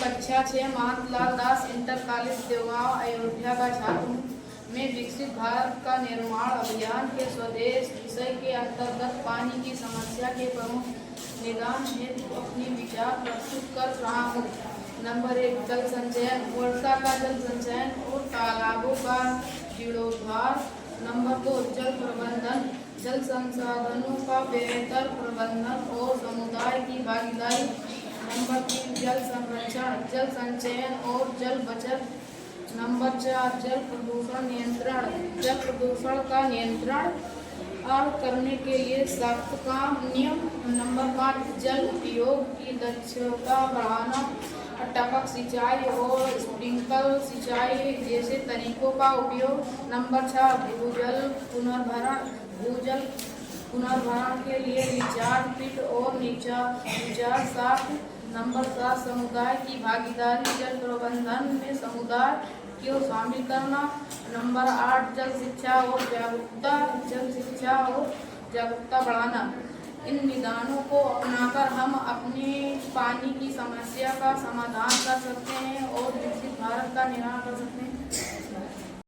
कक्षा 6 महंतलाल दास inter college Devgaon Ayodhya का छात्र हूँ। मैं विकसित भारत का निर्माण अभियान के स्वदेश विषय के अंतर्गत पानी की समस्या के प्रमुख निदान हेतु अपने विचार प्रस्तुत कर रहा हूँ। नंबर 1, जल संचयन। वर्षा का जल संचयन और तालाबों का जीर्णोद्धार। नंबर 2, जल प्रबंधन। जल संसाधनों का बेहतर प्रबंधन और समुदाय की भागीदारी। नंबर 3, जल संरक्षण। जल संचयन और जल बचत। नंबर 4, जल प्रदूषण नियंत्रण। जल प्रदूषण का नियंत्रण और करने के लिए सख्त काम नियम। नंबर 5, जल उपयोग की दक्षता बढ़ाना। टपक सिंचाई और स्प्रिंकलर सिंचाई जैसे तरीकों का उपयोग। नंबर 6, भूजल पुनर्भरण। भूजल पुनर्भरण के लिए रिचार्ज पिट और रिचार्ज शाफ्ट। नंबर 7, समुदाय की भागीदारी। जल प्रबंधन में समुदाय को शामिल करना। नंबर 8, जल शिक्षा और जागरूकता। जल शिक्षा और जागरूकता बढ़ाना। इन निदानों को अपनाकर हम अपने पानी की समस्या का समाधान कर सकते हैं और विकसित भारत का निर्माण कर सकते हैं।